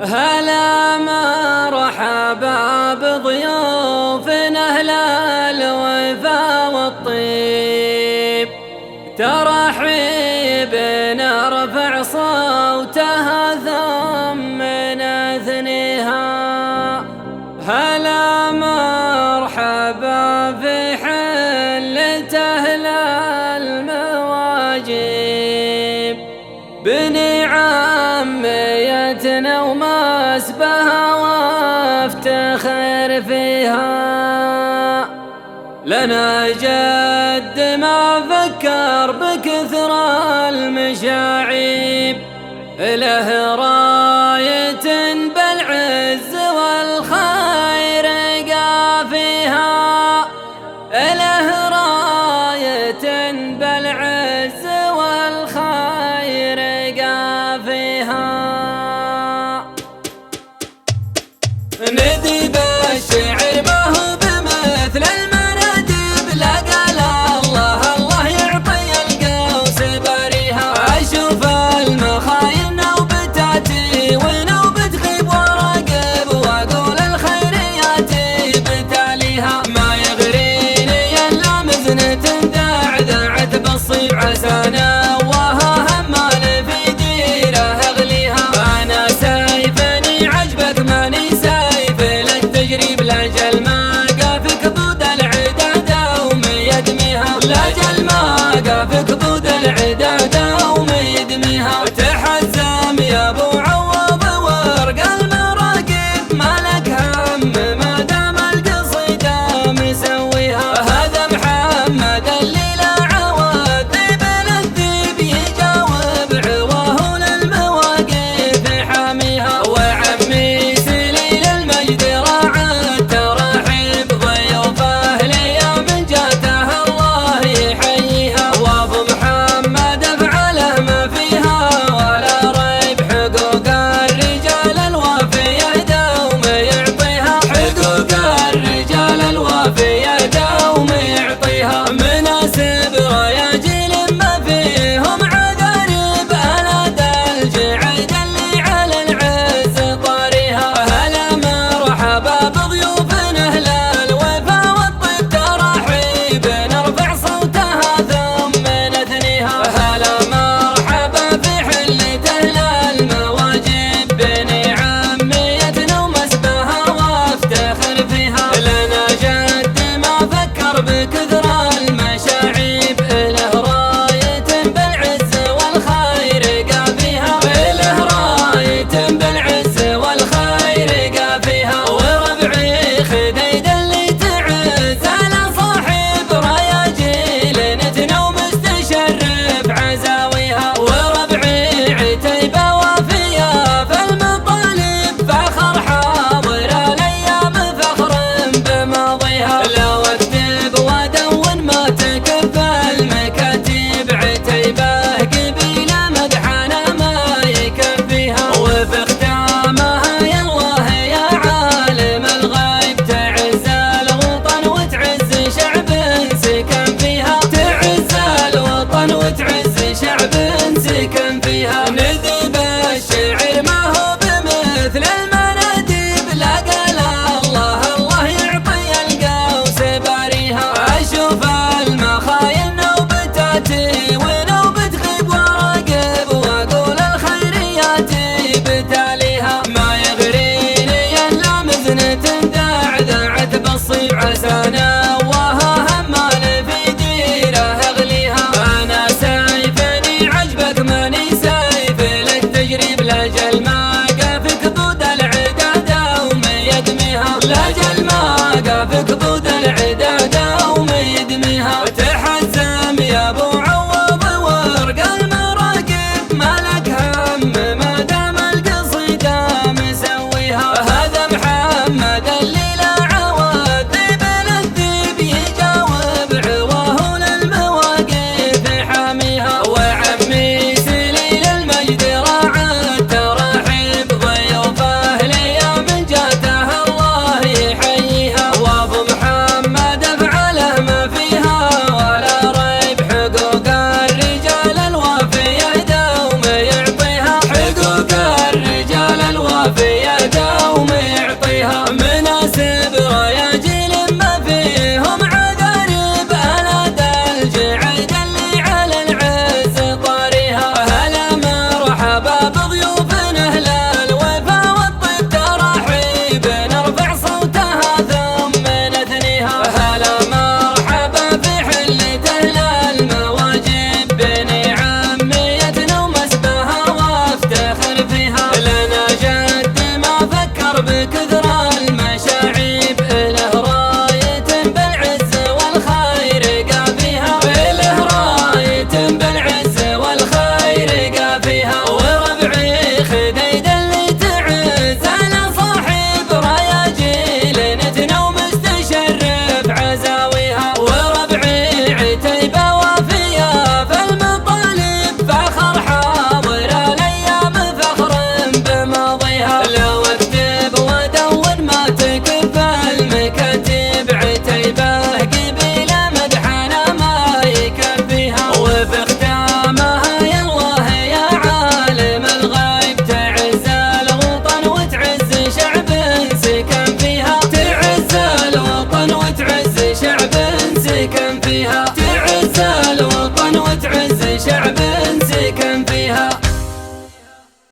هلا مرحبا بضيوفنا أهل الوفا والطيب، ترحيب نرفع صوتها ثم نثنيها. هلا مرحبا في حلة أهل المواجب، بنعميتنا ومسبها وافتخر فيها. لنا جد ما فكر بكثر المشاعيب، له راية بالعز والخير قافيها، له راية بالعز والخير قافيها. ندي بالشعر ما هو بمثل المناديب، لا قال الله الله يعطي القوس بريها. أشوف المخاين نوبتاتي ونوبة غيب وراقب، وأقول الخيرياتي بتاليها. ما يغريني إلا مزنة دعدعت بالصيف، عسانا وها همال في ديره أغليها. أنا سايفني عجبك ماني سايف للتجريب، لا جل وافية قوم يعطيها مناسب رياجيل ما فيهم عذارب أناد الجعيد اللي على العز طاريها هلا مرحبا بضيوفنا أهل الوفا والطيب ترحيب نرفع صوتها ثم نثنيها هلا مرحبا في حلة أهل المواجب بنعميتنا ومسبها وافتخر فيها لنا جد ما فكر بكثر المشاعيب له راية بالعز والخير قافيها له راية بالعز والخير قافيها وربعي خديد اللي تعز على صاحب رياجيل نتنا ومستشرف عزاويها وربعي عتيبة وافية في المطالب فخر حاضر الايام فخر بماضيها لو اكتب ودون ما تكفى المكاتب عتيبة قبيلة مدحنا ما يكفيها وفي ختامها يا الله يا عالم الغيب تعز الوطن وتعز شعب سكن فيها تعز الوطن وتعز شعب سكن فيها